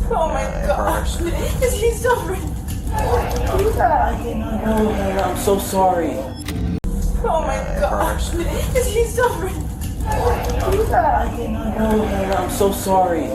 Oh my gosh. Is he still breathing? I didn't know that. I'm so sorry. Oh my gosh. Is he still breathing? I didn't know that. I'm so sorry.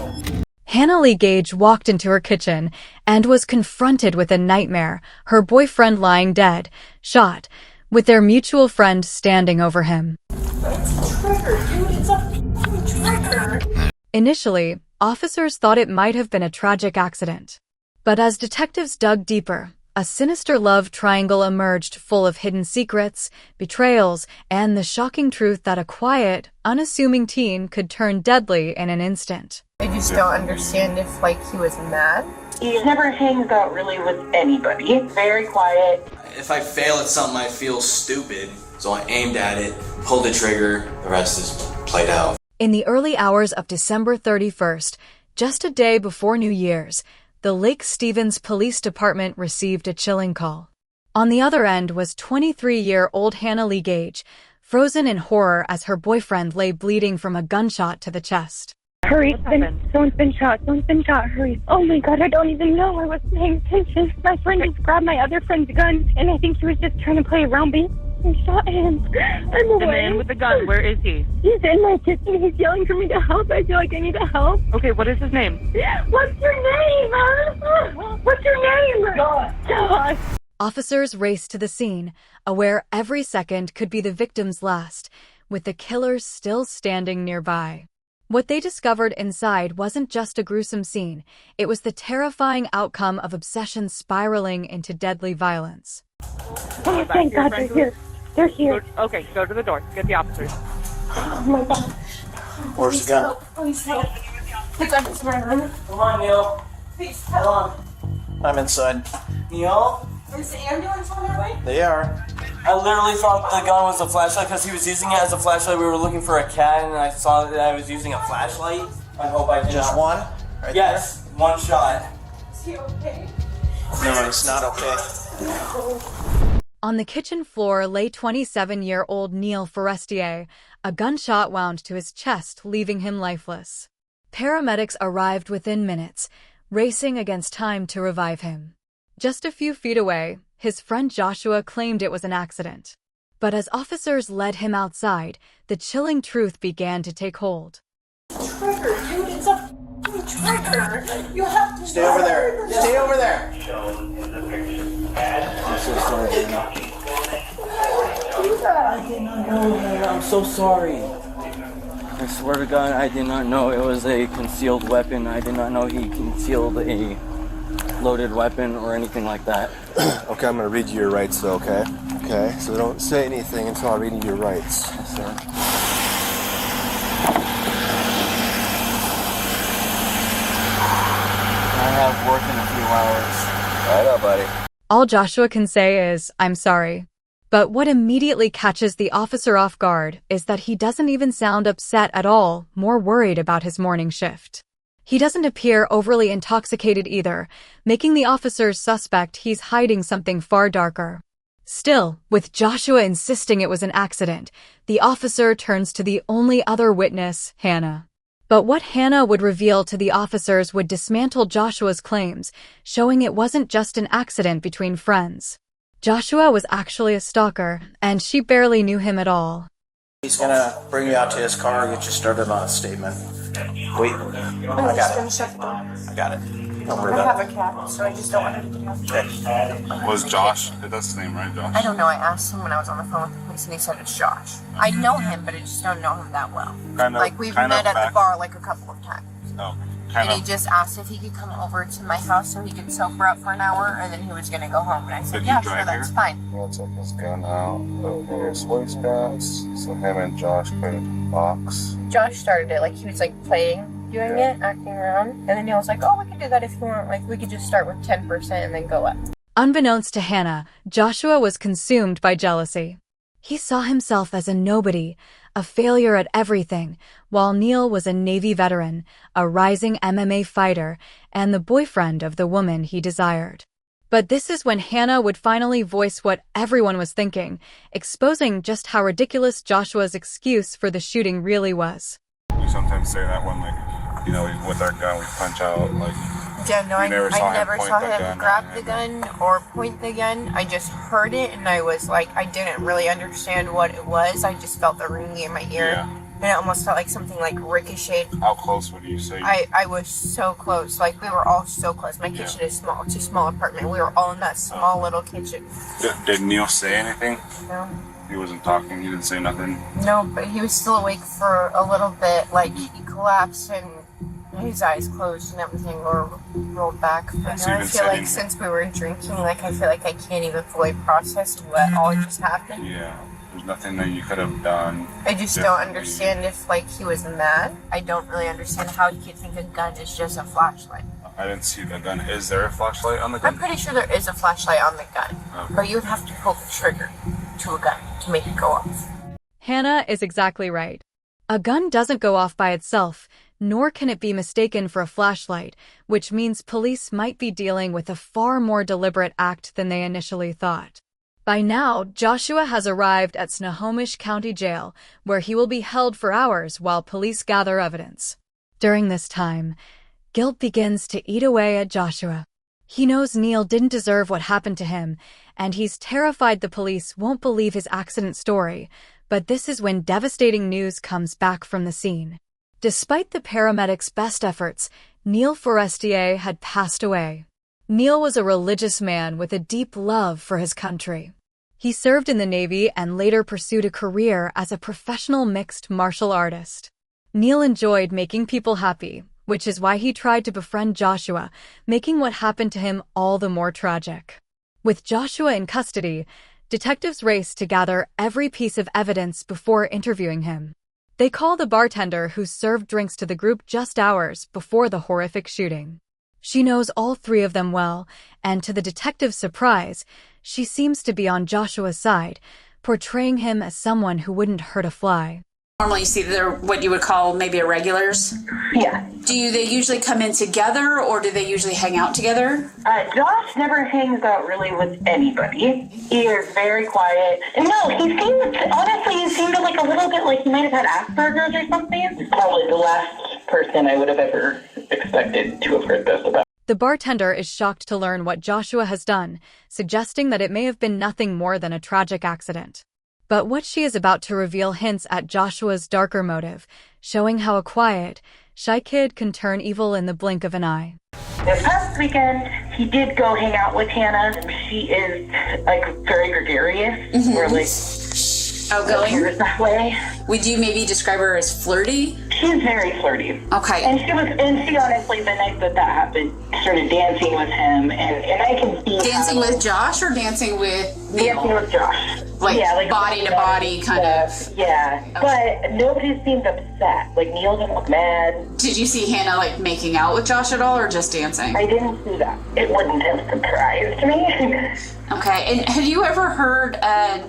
Hannah Lee Gage walked into her kitchen and was confronted with a nightmare, her boyfriend lying dead, shot, with their mutual friend standing over him. It's a trigger, dude. It's a trigger. Initially, officers thought it might have been a tragic accident. But as detectives dug deeper, a sinister love triangle emerged full of hidden secrets, betrayals, and the shocking truth that a quiet, unassuming teen could turn deadly in an instant. I just don't understand if, he was mad. He never hangs out really with anybody. Very quiet. If I fail at something, I feel stupid. So I aimed at it, pulled the trigger, the rest is played out. In the early hours of December 31st, just a day before New Year's, the Lake Stevens Police Department received a chilling call. On the other end was 23-year-old Hannah Lee Gage, frozen in horror as her boyfriend lay bleeding from a gunshot to the chest. Hurry, someone's been shot, hurry. Oh my god, I don't even know, I wasn't paying attention. My friend just grabbed my other friend's gun, and I think he was just trying to play around me. I shot him. I'm away. The man with the gun, where is he? He's in my kitchen, he's yelling for me to help. I feel like I need to help. Okay, what is his name? What's your name, huh? What's your name? Josh. Officers raced to the scene, aware every second could be the victim's last, with the killer still standing nearby. What they discovered inside wasn't just a gruesome scene, it was the terrifying outcome of obsession spiraling into deadly violence. Oh, thank God they're here. They're here. Okay, go to the door. Get the officers. Oh my God. Where's the gun? Please help. The gun's running. Come on, Neil. Please Come help. on. I'm inside. Neil? Is the ambulance on their way? They are. I literally thought the gun was a flashlight because he was using it as a flashlight. We were looking for a cat and I saw that I was using a flashlight. I hope I did Just not. one? Right Yes, one shot. Is he okay? there? No, it's not okay. On the kitchen floor lay 27-year-old Neil Forestier, a gunshot wound to his chest, leaving him lifeless. Paramedics arrived within minutes, racing against time to revive him. Just a few feet away, his friend Joshua claimed it was an accident. But as officers led him outside, the chilling truth began to take hold. Trigger, dude. It's a trigger. You have to Stay over there. Stay over there. I'm so sorry, Dana. I did not know that. I'm so sorry. I swear to God, I did not know it was a concealed weapon. I did not know he concealed a loaded weapon or anything like that. Okay, I'm gonna read you your rights though, okay? Okay, so don't say anything until I read you your rights. Yes, sir. I have work in a few hours. I know, buddy. All Joshua can say is, "I'm sorry." But what immediately catches the officer off guard is that he doesn't even sound upset at all, more worried about his morning shift. He doesn't appear overly intoxicated either, making the officers suspect he's hiding something far darker. Still, with Joshua insisting it was an accident, the officer turns to the only other witness, Hannah. But what Hannah would reveal to the officers would dismantle Joshua's claims, showing it wasn't just an accident between friends. Joshua was actually a stalker, and she barely knew him at all. He's gonna bring you out to his car, get you started on a statement. Wait, I got it. Shut the door. I got it. Don't worry I about have a cat, so I just don't want him to get out. Was Josh? That's his name, right, Josh? I don't know. I asked him when I was on the phone with the police, and he said it's Josh. I know him, but I just don't know him that well. We've met at the bar a couple of times. Oh, And he just asked if he could come over to my house so he could sober up for an hour, and then he was gonna go home. And I said, Did yeah, you sure, drive that's here? fine. We'll take his gun out, put it in his waistbands, so him and Josh put it in the box. Josh started it, he was playing, doing it, acting around, and then he was like, oh, we can do that if you want. We could just start with 10% and then go up. Unbeknownst to Hannah, Joshua was consumed by jealousy. He saw himself as a nobody, a failure at everything, while Neil was a Navy veteran, a rising MMA fighter, and the boyfriend of the woman he desired. But this is when Hannah would finally voice what everyone was thinking, exposing just how ridiculous Joshua's excuse for the shooting really was. We sometimes say that when, with our gun, we punch out, Yeah, no, I never saw the him gun grab or the gun or point the gun. I just heard it, and I was like, I didn't really understand what it was. I just felt the ringing in my ear. Yeah. And it almost felt like something like ricocheted. How close would you say? I was so close. Like, we were all so close. My kitchen is small. It's a small apartment. We were all in that small little kitchen. Did Neil say anything? No. He wasn't talking. He didn't say nothing. No, but he was still awake for a little bit. Like, he collapsed and his eyes closed and everything, or rolled back. But So now I feel like since we were drinking, like, I feel like I can't even fully process what all just happened. Yeah. There's nothing that you could have done. I just don't understand if, like, he was mad. I don't really understand how he could think a gun is just a flashlight. I didn't see the gun. Is there a flashlight on the gun? I'm pretty sure there is a flashlight on the gun, but you would have to pull the trigger to a gun to make it go off. Hannah is exactly right. A gun doesn't go off by itself, nor can it be mistaken for a flashlight, which means police might be dealing with a far more deliberate act than they initially thought. By now, Joshua has arrived at Snohomish County Jail, where he will be held for hours while police gather evidence. During this time, guilt begins to eat away at Joshua. He knows Neil didn't deserve what happened to him, and he's terrified the police won't believe his accident story, but this is when devastating news comes back from the scene. Despite the paramedics' best efforts, Neil Forestier had passed away. Neil was a religious man with a deep love for his country. He served in the Navy and later pursued a career as a professional mixed martial artist. Neil enjoyed making people happy, which is why he tried to befriend Joshua, making what happened to him all the more tragic. With Joshua in custody, detectives race to gather every piece of evidence before interviewing him. They call the bartender who served drinks to the group just hours before the horrific shooting. She knows all three of them well, and to the detective's surprise, she seems to be on Joshua's side, portraying him as someone who wouldn't hurt a fly. Normally you see they're what you would call maybe irregulars. Yeah. Do they usually come in together, or do they usually hang out together? Josh never hangs out really with anybody. He is very quiet. And no, he seemed like a little bit like he might have had Asperger's or something. Probably the last person I would have ever expected to have heard this about. The bartender is shocked to learn what Joshua has done, suggesting that it may have been nothing more than a tragic accident. But what she is about to reveal hints at Joshua's darker motive, showing how a quiet, shy kid can turn evil in the blink of an eye. This past weekend, he did go hang out with Hannah. She is, like, very gregarious. Mm-hmm. Or, like, outgoing? That way. Would you maybe describe her as flirty? She's very flirty. Okay. And she honestly, the night that happened, started dancing with him, and I can see dancing with Josh or dancing with Neil? Dancing with Josh. Like body to body kind of. Yeah, okay. But nobody seemed upset. Like, Neil didn't look mad. Did you see Hannah, like, making out with Josh at all, or just dancing? I didn't see that. It wouldn't have surprised me. Okay, and have you ever heard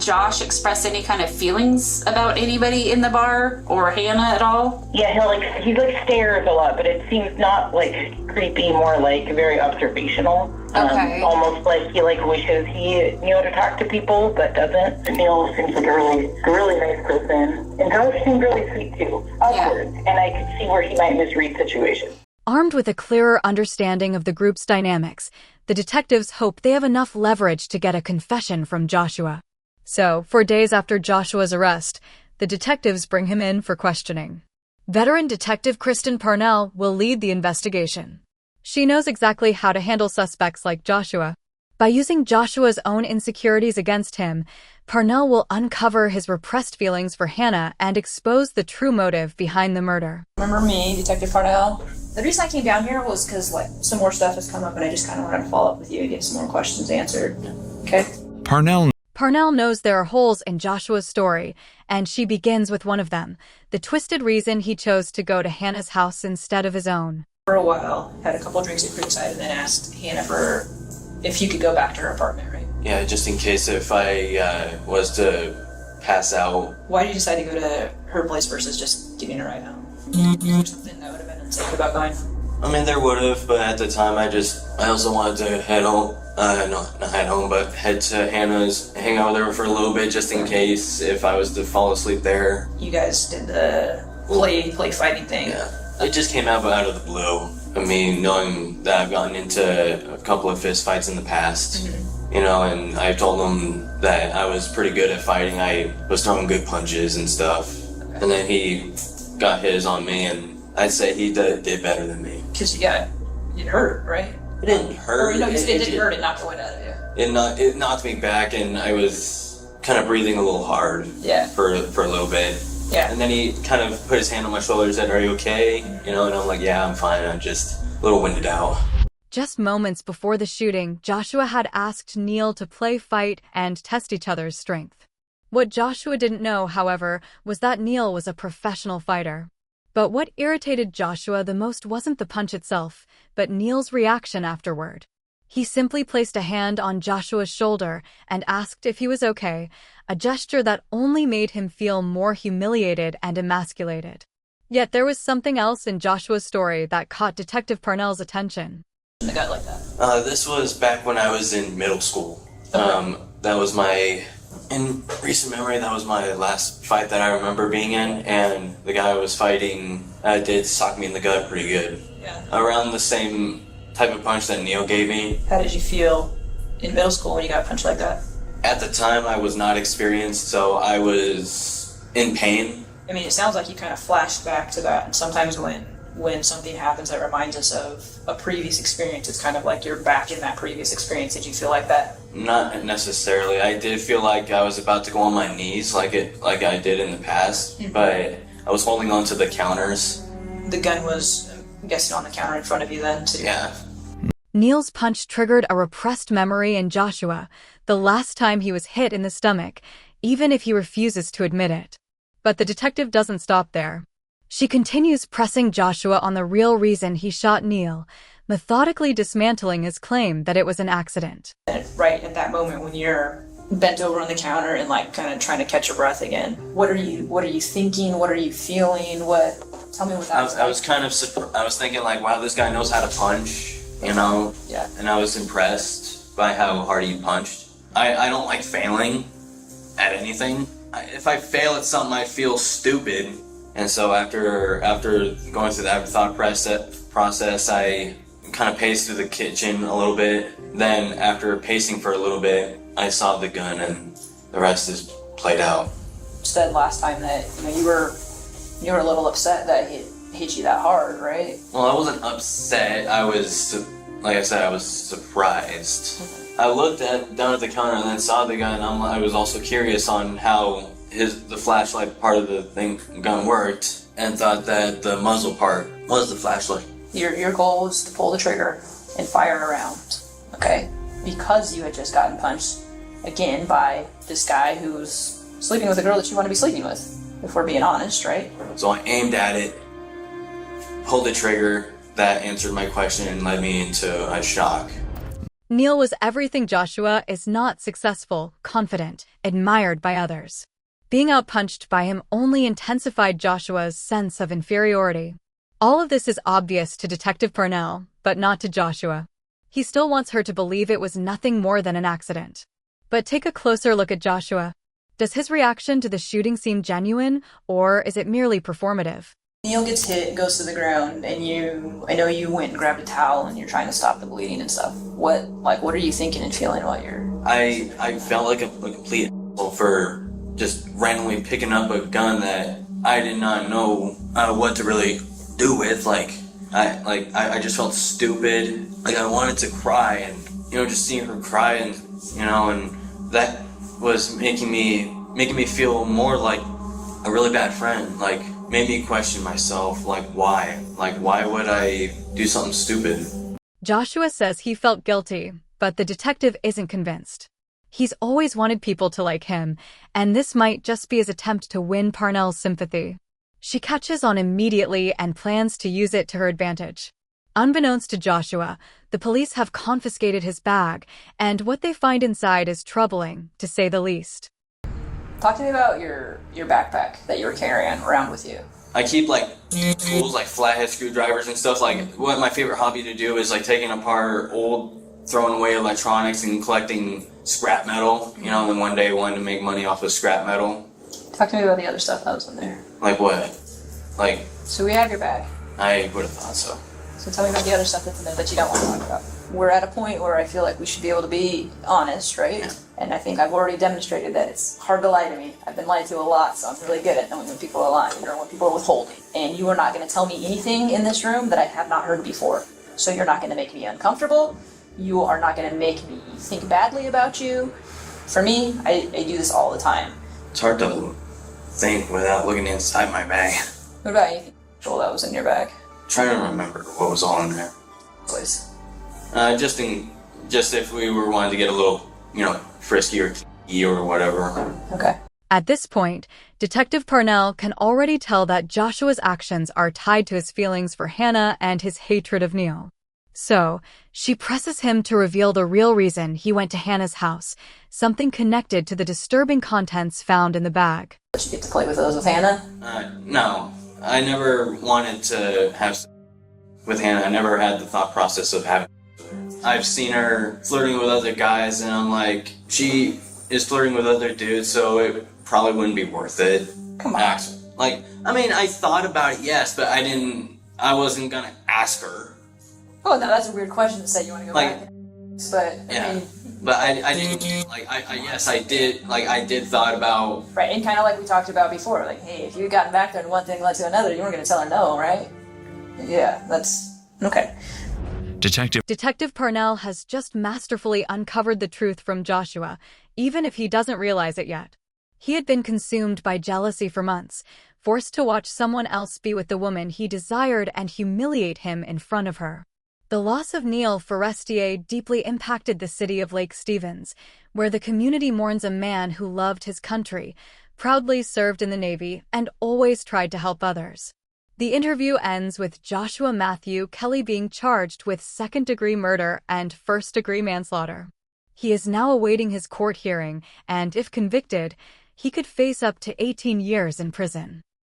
Josh express any kind of feelings about anybody in the bar or Hannah at all? Yeah, he stares a lot, but it seems not like creepy, more like very observational. Okay. Almost like he wishes he knew how to talk to people, but doesn't. Neil seems like a really nice person, and Josh seemed really sweet too. Awkward, and I could see where he might misread situations. Armed with a clearer understanding of the group's dynamics, the detectives hope they have enough leverage to get a confession from Joshua. So, for days after Joshua's arrest, the detectives bring him in for questioning. Veteran Detective Kristen Parnell will lead the investigation. She knows exactly how to handle suspects like Joshua. By using Joshua's own insecurities against him, Parnell will uncover his repressed feelings for Hannah and expose the true motive behind the murder. Remember me, Detective Parnell? The reason I came down here was because, some more stuff has come up and I just kind of wanted to follow up with you and get some more questions answered. Okay? Parnell knows there are holes in Joshua's story, and she begins with one of them, the twisted reason he chose to go to Hannah's house instead of his own. For a while, had a couple of drinks at Creekside and then asked Hannah if you could go back to her apartment, right? Yeah, just in case if I was to pass out. Why did you decide to go to her place versus just getting a ride home? Something that would have been unsafe about going? I mean, there would have, but at the time I also wanted to head home. Not head home, but head to Hannah's, hang out with her for a little bit just in case if I was to fall asleep there. You guys did the play fighting thing. Yeah. It just came out of the blue. of me knowing that I've gotten into a couple of fist fights in the past, you know, and I told him that I was pretty good at fighting. I was throwing good punches and stuff. And then he got his on me, and I'd say he did better than me. Because it hurt, right? It didn't hurt. Or, no, it didn't hurt, it knocked the wind out of you. It knocked me back, and I was kind of breathing a little hard for a little bit. Yeah. And then he kind of put his hand on my shoulder and said, "Are you okay?" You know, and I'm like, "Yeah, I'm fine. I'm just a little winded out." Just moments before the shooting, Joshua had asked Neil to play fight and test each other's strength. What Joshua didn't know, however, was that Neil was a professional fighter. But what irritated Joshua the most wasn't the punch itself, but Neil's reaction afterward. He simply placed a hand on Joshua's shoulder and asked if he was okay, a gesture that only made him feel more humiliated and emasculated. Yet there was something else in Joshua's story that caught Detective Parnell's attention. In the gut like that? This was back when I was in middle school. That was in recent memory, that was my last fight that I remember being in, and the guy I was fighting did sock me in the gut pretty good. Yeah. Around the same type of punch that Neil gave me. How did you feel in middle school when you got punched like that? At the time, I was not experienced, so I was in pain. I mean, it sounds like you kind of flashed back to that, and sometimes when something happens that reminds us of a previous experience, it's kind of like you're back in that previous experience. Did you feel like that? Not necessarily. I did feel like I was about to go on my knees like I did in the past, but I was holding on to the counters. The gun was, I'm guessing, on the counter in front of you then, too? Yeah. Neil's punch triggered a repressed memory in Joshua, the last time he was hit in the stomach, even if he refuses to admit it. But the detective doesn't stop there. She continues pressing Joshua on the real reason he shot Neil, methodically dismantling his claim that it was an accident. Right at that moment when you're bent over on the counter and like kind of trying to catch your breath again, what are you thinking? What are you feeling? Tell me what that was. I was thinking like, wow, this guy knows how to punch, you know? Yeah. And I was impressed by how hard he punched. I don't like failing at anything. If I fail at something, I feel stupid. And so after going through that thought process, I kind of paced through the kitchen a little bit. Then after pacing for a little bit, I saw the gun, and the rest is played out. You said last time that you were a little upset that he hit you that hard, right? Well, I wasn't upset. I was, like I said, I was surprised. I looked down at the counter and then saw the gun. I was also curious on how the flashlight part of the gun worked, and thought that the muzzle part was the flashlight. Your goal was to pull the trigger and fire around, okay? Because you had just gotten punched again by this guy who's sleeping with a girl that you want to be sleeping with, if we're being honest, right? So I aimed at it, pulled the trigger. That answered my question and led me into a shock. Neil was everything Joshua is not: successful, confident, admired by others. Being outpunched by him only intensified Joshua's sense of inferiority. All of this is obvious to Detective Parnell, but not to Joshua. He still wants her to believe it was nothing more than an accident. But take a closer look at Joshua. Does his reaction to the shooting seem genuine, or is it merely performative? Neil gets hit, goes to the ground, and I know you went and grabbed a towel and you're trying to stop the bleeding and stuff. What are you thinking and feeling while you're... I felt like a complete asshole for just randomly picking up a gun that I did not know what to really do with. I just felt stupid. Like I wanted to cry, and just seeing her cry, and and that was making me feel more like a really bad friend. Like made me question myself, like why would I do something stupid? Joshua says he felt guilty, but the detective isn't convinced. He's always wanted people to like him, and this might just be his attempt to win Parnell's sympathy. She catches on immediately and plans to use it to her advantage. Unbeknownst to Joshua, the police have confiscated his bag, and what they find inside is troubling, to say the least. Talk to me about your backpack that you were carrying around with you. I keep tools like flathead screwdrivers and stuff. What my favorite hobby to do is taking apart old, throwing away electronics and collecting scrap metal. And one day I wanted to make money off of scrap metal. Talk to me about the other stuff that was in there. Like what? So we have your bag. I would have thought so. So tell me about the other stuff that's in there that you don't want to talk about. We're at a point where I feel like we should be able to be honest, right? Yeah. And I think I've already demonstrated that it's hard to lie to me. I've been lied to a lot, so I'm really good at knowing when people are lying or when people are withholding. And you are not going to tell me anything in this room that I have not heard before. So you're not going to make me uncomfortable. You are not going to make me think badly about you. For me, I do this all the time. It's hard to think without looking inside my bag. What about you? That was in your bag. I'm trying to remember what was all in there. Please. Just if we were wanting to get a little, frisky or kinky or whatever. Okay. At this point, Detective Parnell can already tell that Joshua's actions are tied to his feelings for Hannah and his hatred of Neil. So, she presses him to reveal the real reason he went to Hannah's house, something connected to the disturbing contents found in the bag. Did you get to play with those with Hannah? No. I never wanted to have sex with Hannah. I never had the thought process of having sex with her. I've seen her flirting with other guys, and I'm like, she is flirting with other dudes, so it probably wouldn't be worth it. Come on. I thought about it, yes, but I wasn't gonna ask her. Oh, no, that's a weird question to say you want to go back. But, yeah. I mean... But I didn't, yes, I did, I did thought about... Right, and kind of like we talked about before, like, hey, if you had gotten back there and one thing led to another, you weren't going to tell her no, right? Yeah, that's... Okay. Detective Parnell has just masterfully uncovered the truth from Joshua, even if he doesn't realize it yet. He had been consumed by jealousy for months, forced to watch someone else be with the woman he desired and humiliate him in front of her. The loss of Neil Forestier deeply impacted the city of Lake Stevens, where the community mourns a man who loved his country, proudly served in the Navy, and always tried to help others. The interview ends with Joshua Matthew Kelly being charged with second-degree murder and first-degree manslaughter. He is now awaiting his court hearing, and if convicted, he could face up to 18 years in prison.